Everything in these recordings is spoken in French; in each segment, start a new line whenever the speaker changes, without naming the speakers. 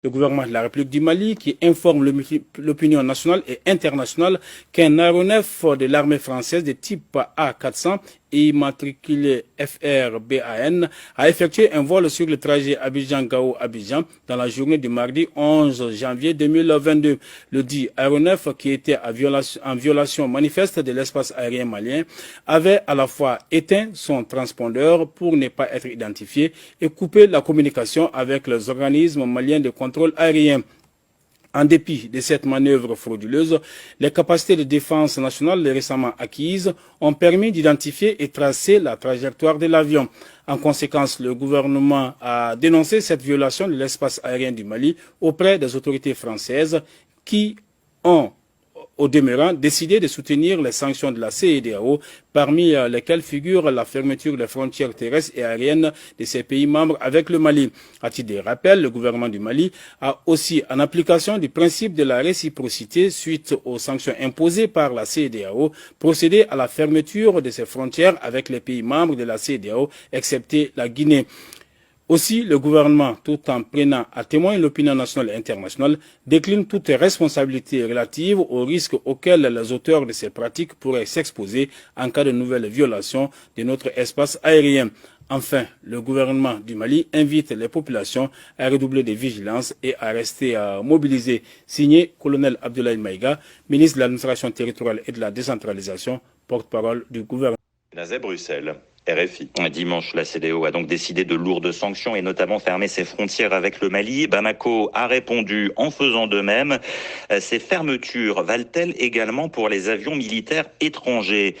le gouvernement de la République du Mali qui informe l'opinion nationale et internationale qu'un aéronef de l'armée française de type A400 immatriculé FRBAN a effectué un vol sur le trajet Abidjan-Gao-Abidjan dans la journée du mardi 11 janvier 2022. Le dit aéronef, qui était en violation manifeste de l'espace aérien malien, avait à la fois éteint son transpondeur pour ne pas être identifié et coupé la communication avec les organismes maliens de contrôle aérien. En dépit de cette manœuvre frauduleuse, les capacités de défense nationale récemment acquises ont permis d'identifier et tracer la trajectoire de l'avion. En conséquence, le gouvernement a dénoncé cette violation de l'espace aérien du Mali auprès des autorités françaises qui ont, au demeurant, décidé de soutenir les sanctions de la CEDEAO, parmi lesquelles figure la fermeture des frontières terrestres et aériennes de ces pays membres avec le Mali. À titre de rappel, le gouvernement du Mali a aussi, en application du principe de la réciprocité suite aux sanctions imposées par la CEDEAO, procédé à la fermeture de ses frontières avec les pays membres de la CEDEAO, excepté la Guinée. Aussi, le gouvernement, tout en prenant à témoin l'opinion nationale et internationale, décline toute responsabilité relative aux risques auxquels les auteurs de ces pratiques pourraient s'exposer en cas de nouvelles violations de notre espace aérien. Enfin, le gouvernement du Mali invite les populations à redoubler de vigilance et à rester mobilisées. Signé colonel Abdoulaye Maïga, ministre de l'administration territoriale et de la décentralisation, porte-parole du gouvernement.
Bruxelles. RFI. Dimanche, la CEDEAO a donc décidé de lourdes sanctions et notamment fermer ses frontières avec le Mali. Bamako a répondu en faisant de même. Ces fermetures valent-elles également pour les avions militaires étrangers?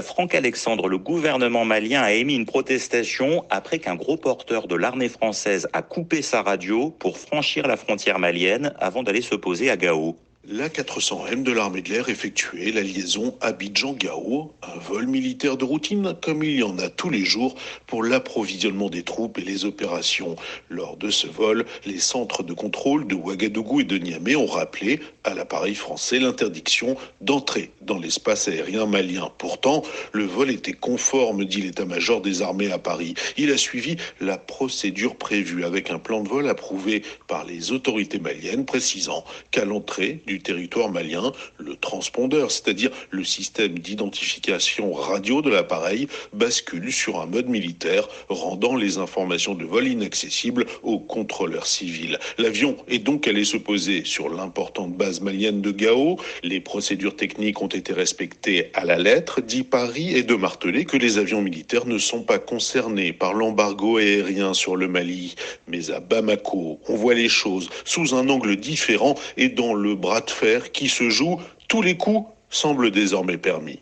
Franck Alexandre, le gouvernement malien a émis une protestation après qu'un gros porteur de l'armée française a coupé sa radio pour franchir la frontière malienne avant d'aller se poser à Gao.
L'A400M de l'armée de l'air effectuait la liaison Abidjan-Gao, un vol militaire de routine comme il y en a tous les jours pour l'approvisionnement des troupes et les opérations. Lors de ce vol, les centres de contrôle de Ouagadougou et de Niamey ont rappelé à l'appareil français l'interdiction d'entrer dans l'espace aérien malien. Pourtant, le vol était conforme, dit l'état-major des armées à Paris. Il a suivi la procédure prévue avec un plan de vol approuvé par les autorités maliennes précisant qu'à l'entrée du territoire malien, le transpondeur, c'est-à-dire le système d'identification radio de l'appareil, bascule sur un mode militaire, rendant les informations de vol inaccessibles aux contrôleurs civils. L'avion est donc allé se poser sur l'importante base malienne de Gao. Les procédures techniques ont été respectées à la lettre, dit Paris, et de marteler que les avions militaires ne sont pas concernés par l'embargo aérien sur le Mali. Mais à Bamako, on voit les choses sous un angle différent et dans le bras de fer qui se joue, tous les coups semblent désormais permis.